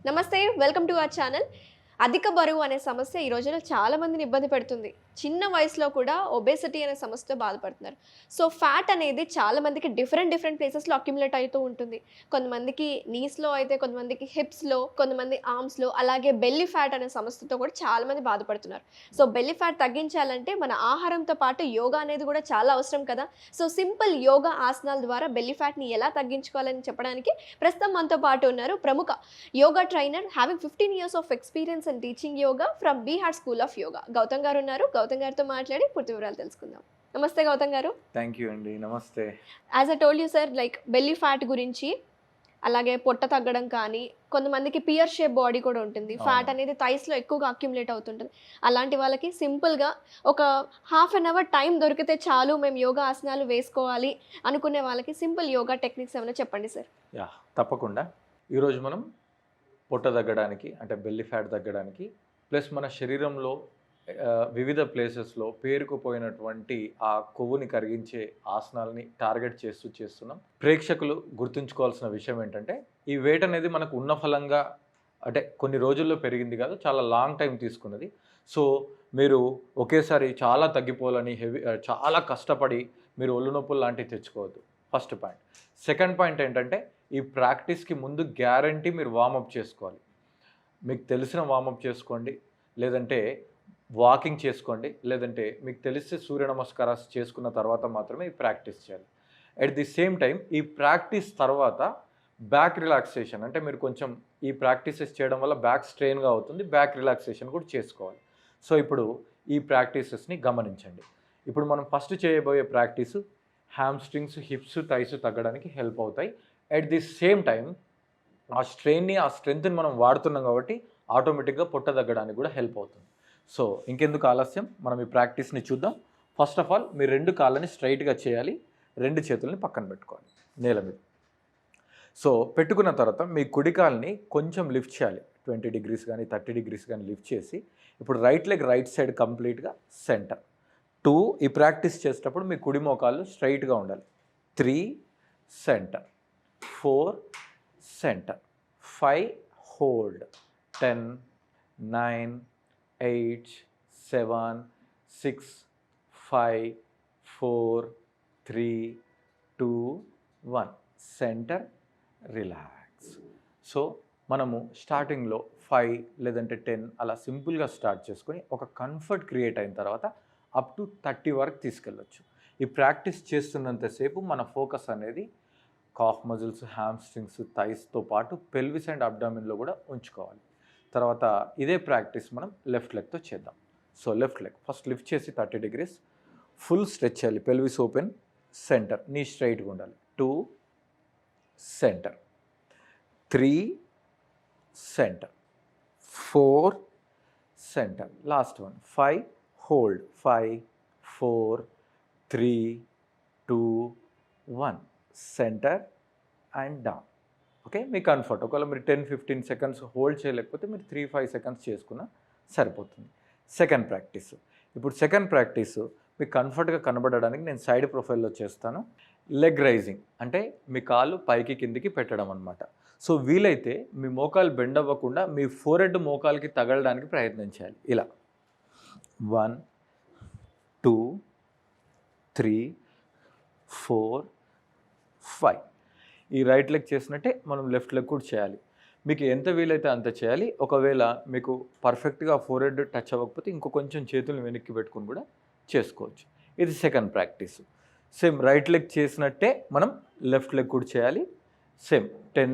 నమస్తే, welcome to our channel. అధిక బరువు అనే సమస్య ఈ రోజుల్లో చాలా మందిని ఇబ్బంది పెడుతుంది. చిన్న వయసులో కూడా ఒబేసిటీ అనే సమస్యతో బాధపడుతున్నారు. సో ఫ్యాట్ అనేది చాలా మందికి డిఫరెంట్ ప్లేసెస్‌లో అక్యుములేట్ అయితూ ఉంటుంది. కొంతమందికి నీస్‌లో అయితే, కొంతమందికి హిప్స్‌లో, కొంతమంది ఆర్మ్స్‌లో, అలాగే బెల్లీ ఫ్యాట్ అనే సమస్యతో కూడా చాలా మంది బాధపడుతున్నారు. సో బెల్లీ ఫ్యాట్ తగ్గించాలంటే మన ఆహారంతో పాటు యోగా అనేది కూడా చాలా అవసరం కదా! సో సింపుల్ యోగా ఆసనాల ద్వారా బెల్లీ ఫ్యాట్‌ని ఎలా తగ్గించుకోవాలని చెప్పడానికి ప్రస్తుతం మనతో పాటు ఉన్నారు ప్రముఖ yoga trainer having 15 years of experience in teaching yoga from Bihar School of Yoga Gautam garu ఉన్నారు. గౌతమ్ గారితో మాట్లాడి పూర్తి వివరాలు తెలుసుకుందాం. నమస్తే గౌతమ్ గారు. థ్యాంక్ యూ అండి. నమస్తే. As I told you sir, like belly fat గురించి, అలాగే పొట్ట తగ్గడం కానీ, కొంతమందికి పియర్ షేప్ బాడీ కూడా ఉంటుంది. ఫ్యాట్ అనేది థైస్‌లో ఎక్కువగా అక్యుములేట్ అవుతుంటుంది. అలాంటి వాళ్ళకి సింపుల్‌గా ఒక హాఫ్ అన్ అవర్ టైం దొరికితే చాలు, మేము యోగా ఆసనాలు వేసుకోవాలి అనుకునే వాళ్ళకి సింపుల్ యోగా టెక్నిక్స్ ఏమైనా చెప్పండి సార్. తప్పకుండా. ఈరోజు మనం పొట్ట తగ్గడానికి అంటే బెల్లీ ఫ్యాట్ తగ్గడానికి ప్లస్ మన శరీరంలో వివిధ ప్లేసెస్లో పేరుకుపోయినటువంటి ఆ కొవ్వుని కరిగించే ఆసనాలని టార్గెట్ చేస్తున్నాం. ప్రేక్షకులు గుర్తుంచుకోవాల్సిన విషయం ఏంటంటే, ఈ వెయిట్ అనేది మనకు ఉన్న ఫలంగా అంటే కొన్ని రోజుల్లో పెరిగింది కాదు, చాలా లాంగ్ టైం తీసుకున్నది. సో మీరు ఒకేసారి చాలా తగ్గిపోవాలని చాలా కష్టపడి మీరు ఒళ్ళు నొప్పులు లాంటివి తెచ్చుకోవద్దు. First point. సెకండ్ పాయింట్ ఏంటంటే, ఈ ప్రాక్టీస్కి ముందు గ్యారంటీ మీరు వార్మప్ చేసుకోవాలి. మీకు తెలిసిన వార్మప్ చేసుకోండి, లేదంటే వాకింగ్ చేసుకోండి, లేదంటే మీకు తెలిస్తే సూర్య నమస్కారాలు చేసుకున్న తర్వాత మాత్రమే ఈ ప్రాక్టీస్ చేయాలి. అట్ ది సేమ్ టైం ఈ ప్రాక్టీస్ తర్వాత బ్యాక్ రిలాక్సేషన్, అంటే మీరు కొంచెం ఈ ప్రాక్టీసెస్ చేయడం వల్ల బ్యాక్ స్ట్రెయిన్గా అవుతుంది, బ్యాక్ రిలాక్సేషన్ కూడా చేసుకోవాలి. సో ఇప్పుడు ఈ ప్రాక్టీసెస్ని గమనించండి. ఇప్పుడు మనం ఫస్ట్ చేయబోయే ప్రాక్టీసు హ్యామ్స్ట్రింగ్స్, హిప్స్, థైస్ తగ్గడానికి హెల్ప్ అవుతాయి. అట్ ది సేమ్ టైం ఆ స్ట్రెంగ్త్ని మనం వాడుతున్నాం కాబట్టి ఆటోమేటిక్గా పొట్ట తగ్గడానికి కూడా హెల్ప్ అవుతుంది. సో ఇంకెందుకు ఆలస్యం, మనం ఈ ప్రాక్టీస్ని చూద్దాం. ఫస్ట్ ఆఫ్ ఆల్ మీరు 2 కాళ్ళని స్ట్రైట్గా చేయాలి, 2 చేతుల్ని పక్కన పెట్టుకోవాలి నేల మీద. సో పెట్టుకున్న తర్వాత మీ కుడి కాల్ని కొంచెం లిఫ్ట్ చేయాలి, 20 degrees కానీ 30 degrees కానీ లిఫ్ట్ చేసి, ఇప్పుడు రైట్ లెగ్ రైట్ సైడ్ కంప్లీట్గా సెంటర్. 2, ఈ ప్రాక్టీస్ చేసేటప్పుడు మీ కుడి మోకాళ్ళు స్ట్రైట్గా ఉండాలి. 3 centre, 4 centre, 5 hold, 10, 9, 8, 7, 6, 5, 4, 3, 2, 1 centre, relax. So మనము స్టార్టింగ్లో 5 లేదంటే 10 అలా సింపుల్గా స్టార్ట్ చేసుకొని ఒక కంఫర్ట్ క్రియేట్ అయిన తర్వాత అప్ టు 30 వరకు తీసుకెళ్ళొచ్చు. ఈ ప్రాక్టీస్ చేస్తున్నంతసేపు మన ఫోకస్ అనేది కాఫ్ మజిల్స్, హ్యామ్స్ట్రింగ్స్, థైస్తో పాటు పెల్విస్ అండ్ అబ్డామిన్లో కూడా ఉంచుకోవాలి. తర్వాత ఇదే ప్రాక్టీస్ మనం లెఫ్ట్ లెగ్తో చేద్దాం. So left leg first lift చేసి 30 degrees ఫుల్ స్ట్రెచ్ చేయాలి, పెల్విస్ ఓపెన్, సెంటర్, నీ స్ట్రైట్గా ఉండాలి. 2 centre, 3 centre, 4 centre, last one 5 hold, 5, 4, 3, 2, 1 centre and down. Okay, me comfort. ఒకవేళ మీరు 10-15 seconds హోల్డ్ చేయలేకపోతే మీరు 3-5 seconds చేసుకున్నా సరిపోతుంది. Second practice. ఇప్పుడు సెకండ్ ప్రాక్టీస్ మీకు కంఫర్ట్గా కనబడడానికి నేను సైడ్ ప్రొఫైల్లో చేస్తాను. లెగ్ రైజింగ్ అంటే మీ కాళ్ళు పైకి కిందికి పెట్టడం అనమాట. సో వీలైతే మీ మోకాలు బెండ్ అవ్వకుండా మీ ఫోర్హెడ్ మోకాలకి తగలడానికి ప్రయత్నించాలి. ఇలా 1, 2, 3, 4, 5. ఈ రైట్ లెగ్ చేసినట్టే మనం లెఫ్ట్ లెగ్ కూడా చేయాలి. మీకు ఎంత వీలైతే అంత చేయాలి. ఒకవేళ మీకు పర్ఫెక్ట్గా ఫోర్హెడ్ టచ్ అవ్వకపోతే ఇంకో కొంచెం చేతులు వెనక్కి పెట్టుకుని కూడా చేసుకోవచ్చు. ఇది second practice. Same right leg చేసినట్టే మనం లెఫ్ట్ లెగ్ కూడా చేయాలి. సేమ్ 10,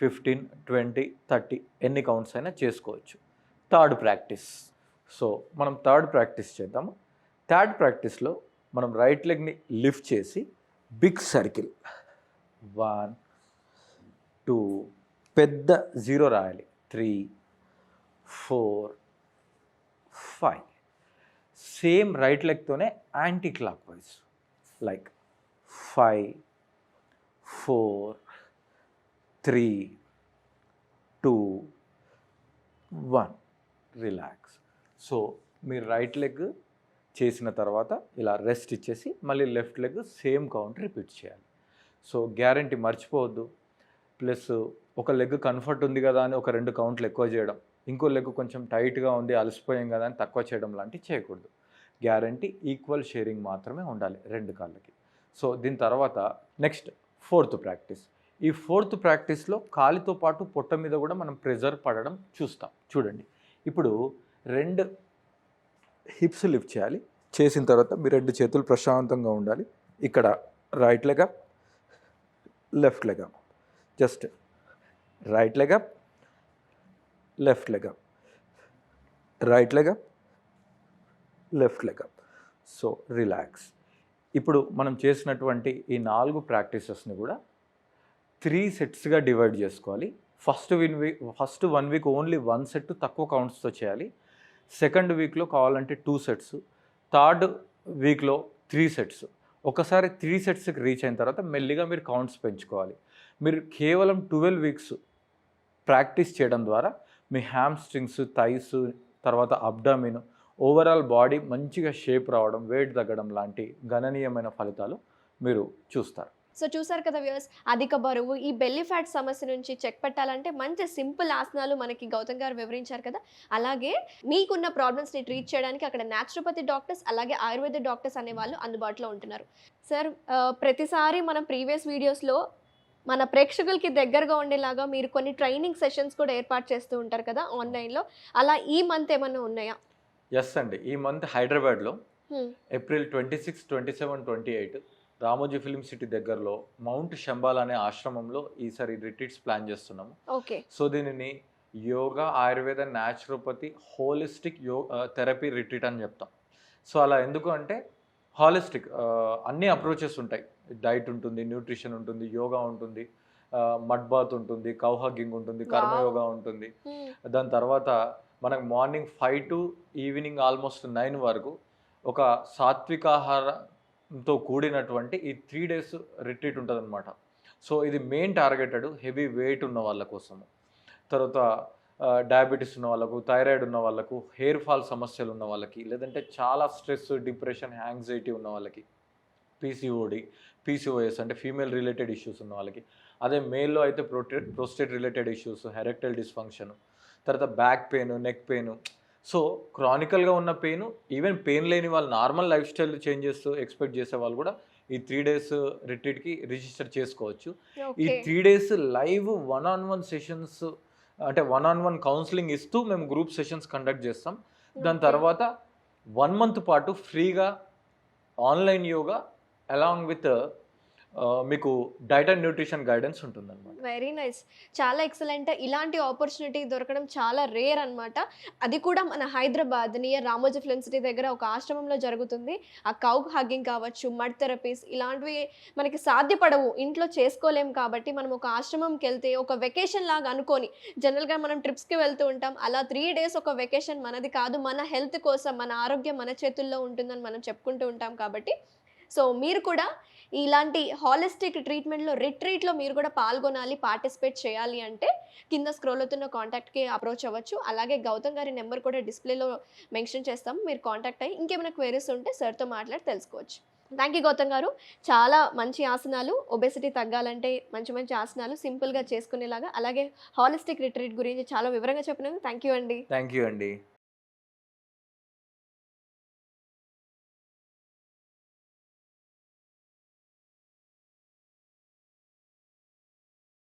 15, 20, 30 ఎన్ని కౌంట్స్ అయినా చేసుకోవచ్చు. Third practice. సో మనం థర్డ్ ప్రాక్టీస్ చేద్దాము. థర్డ్ ప్రాక్టీస్లో మనం రైట్ లెగ్ని లిఫ్ట్ చేసి బిగ్ సర్కిల్ 1, 2 పెద్ద 0 రాయాలి, 3, 4, 5. సేమ్ రైట్ లెగ్తోనే anticlockwise like 5, 4, 3, 2, 1 relax. So మీరు రైట్ లెగ్ చేసిన తర్వాత ఇలా రెస్ట్ ఇచ్చేసి మళ్ళీ left leg same count repeat చేయాలి. సో గ్యారంటీ మర్చిపోవద్దు. ప్లస్ ఒక లెగ్ కంఫర్ట్ ఉంది కదా అని ఒక 2 కౌంట్లు ఎక్కువ చేయడం, ఇంకో లెగ్ కొంచెం టైట్గా ఉంది అలసిపోయాం కదా అని తక్కువ చేయడం లాంటివి చేయకూడదు. గ్యారంటీ ఈక్వల్ షేరింగ్ మాత్రమే ఉండాలి 2 కాళ్ళకి. సో దీని తర్వాత నెక్స్ట్ 4th ప్రాక్టీస్. ఈ 4th ప్రాక్టీస్లో కాలితో పాటు పొట్ట మీద కూడా మనం ప్రెజర్ పడడం చూస్తాం. చూడండి, ఇప్పుడు 2 హిప్స్ లిఫ్ట్ చేయాలి. చేసిన తర్వాత మీ 2 చేతులు ప్రశాంతంగా ఉండాలి. ఇక్కడ right leg up, left leg up, just right leg up, left leg up, right leg up, left leg up. So relax. ఇప్పుడు మనం చేసినటువంటి ఈ 4 ప్రాక్టీసెస్ని కూడా 3 సెట్స్గా డివైడ్ చేసుకోవాలి. ఫస్ట్ 1 వీక్ ఓన్లీ 1 సెట్ తక్కువ కౌంట్స్తో చేయాలి. సెకండ్ వీక్లో కావాలంటే 2 సెట్స్, థర్డ్ వీక్లో 3 సెట్స్. ఒకసారి 3 సెట్స్కి రీచ్ అయిన తర్వాత మెల్లిగా మీరు కౌంట్స్ పెంచుకోవాలి. మీరు కేవలం 12 వీక్స్ ప్రాక్టీస్ చేయడం ద్వారా మీ హ్యామ్స్ట్రింగ్స్, థైస్, తర్వాత అబ్డామిన్, ఓవరాల్ బాడీ మంచిగా షేప్ రావడం, వెయిట్ తగ్గడం లాంటి గణనీయమైన ఫలితాలు మీరు చూస్తారు. సో చూసారు కదా వ్యూయర్స్, అధిక బరువు, ఈ బెల్లీ ఫ్యాట్ సమస్య నుంచి చెక్ పెట్టాలంటే మంచి సింపుల్ ఆసనాలు మనకి గౌతమ్ గారు వివరించారు కదా. అలాగే మీకున్న ప్రాబ్లమ్స్ని ట్రీట్ చేయడానికి అక్కడ న్యాచురోపతి డాక్టర్స్ అలాగే ఆయుర్వేద డాక్టర్స్ అనే వాళ్ళు అందుబాటులో ఉంటున్నారు. సార్, ప్రతిసారి మనం ప్రీవియస్ వీడియోస్లో మన ప్రేక్షకులకి దగ్గరగా ఉండేలాగా మీరు కొన్ని ట్రైనింగ్ సెషన్స్ కూడా ఏర్పాటు చేస్తూ ఉంటారు కదా ఆన్లైన్లో. అలా ఈ మంత్ ఏమన్నా ఉన్నాయా? ఎస్ అండి, ఈ మంత్ హైదరాబాద్లో ఏప్రిల్ 26, 27, 28 రామోజీ ఫిలిం సిటీ దగ్గరలో మౌంట్ శంబాల్ అనే ఆశ్రమంలో ఈసారి రిట్రీట్స్ ప్లాన్ చేస్తున్నాము. ఓకే. సో దీనిని yoga, Ayurveda, naturopathy, holistic therapy retreat అని చెప్తాం. సో అలా ఎందుకు అంటే హాలిస్టిక్ అన్ని అప్రోచెస్ ఉంటాయి. డైట్ ఉంటుంది, న్యూట్రిషన్ ఉంటుంది, యోగా ఉంటుంది, మడ్ బాత్ ఉంటుంది, కౌ హగ్గింగ్ ఉంటుంది, కర్మయోగా ఉంటుంది. దాని తర్వాత మనకు మార్నింగ్ 5 to ఈవినింగ్ ఆల్మోస్ట్ 9 వరకు ఒక సాత్వికాహారంతో కూడినటువంటి ఈ 3 days రిట్రీట్ ఉంటుంది అనమాట. సో ఇది మెయిన్ టార్గెటెడ్ హెవీ వెయిట్ ఉన్న వాళ్ళ కోసము, తర్వాత డయాబెటీస్ ఉన్న వాళ్ళకు, థైరాయిడ్ ఉన్న వాళ్ళకు, హెయిర్ ఫాల్ సమస్యలు ఉన్న వాళ్ళకి, లేదంటే చాలా స్ట్రెస్, డిప్రెషన్, యాంగ్జైటీ ఉన్న వాళ్ళకి, పీసీఓఎస్ అంటే ఫీమేల్ రిలేటెడ్ ఇష్యూస్ ఉన్న వాళ్ళకి, అదే మేల్లో అయితే prostate related issues, erectile dysfunction, తర్వాత back pain, neck pain. So క్రానికల్గా ఉన్న పెయిన్, ఈవెన్ పెయిన్ లేని వాళ్ళు normal lifestyle changes expect చేసే వాళ్ళు కూడా ఈ 3 days రిట్రీట్కి రిజిస్టర్ చేసుకోవచ్చు. ఈ 3 days లైవ్ 1-on-1 సెషన్స్, అంటే 1-on-1 కౌన్సిలింగ్ ఇస్తూ మేము గ్రూప్ సెషన్స్ కండక్ట్ చేస్తాం. దాని తర్వాత 1 month పాటు ఫ్రీగా ఆన్లైన్ యోగా అలాంగ్ విత్ మీకు డైట్ అండ్ న్యూట్రిషన్ గైడెన్స్ ఉంటుందన్నమాట. వెరీ నైస్, చాలా ఎక్సలెంట్. ఇలాంటి ఆపర్చునిటీ దొరకడం చాలా రేర్ అనమాట. అది కూడా మన Hyderabad near Ramoji film city దగ్గర ఒక ఆశ్రమంలో జరుగుతుంది. ఆ కౌ హగ్గింగ్ కావచ్చు, మడ్ థెరపీస్, ఇలాంటివి మనకి సాధ్యపడవు, ఇంట్లో చేసుకోలేము. కాబట్టి మనం ఒక ఆశ్రమంకి వెళ్తే ఒక వెకేషన్ లాగా అనుకొని, జనరల్గా మనం ట్రిప్స్కి వెళ్తూ ఉంటాం, అలా 3 days ఒక వెకేషన్ మనది కాదు, మన హెల్త్ కోసం, మన ఆరోగ్యం మన చేతుల్లో ఉంటుందని మనం చెప్పుకుంటూ ఉంటాం. కాబట్టి సో మీరు కూడా ఇలాంటి హాలిస్టిక్ ట్రీట్మెంట్లో రిట్రీట్లో మీరు కూడా పాల్గొనాలి, పార్టిసిపేట్ చేయాలి అంటే కింద స్క్రోల్ అవుతున్న కాంటాక్ట్కి అప్రోచ్ అవ్వచ్చు. అలాగే గౌతమ్ గారి నెంబర్ కూడా డిస్ప్లేలో మెన్షన్ చేస్తాము, మీరు కాంటాక్ట్ అయ్యి ఇంకేమైనా క్వైరీస్ ఉంటే సార్తో మాట్లాడి తెలుసుకోవచ్చు. థ్యాంక్ యూ గౌతమ్ గారు. చాలా మంచి ఆసనాలు, ఒబెసిటీ తగ్గాలంటే మంచి మంచి ఆసనాలు సింపుల్గా చేసుకునేలాగా, అలాగే హాలిస్టిక్ రిట్రీట్ గురించి చాలా వివరంగా చెప్పినందుకు థ్యాంక్ యూ అండి. థ్యాంక్ యూ అండి.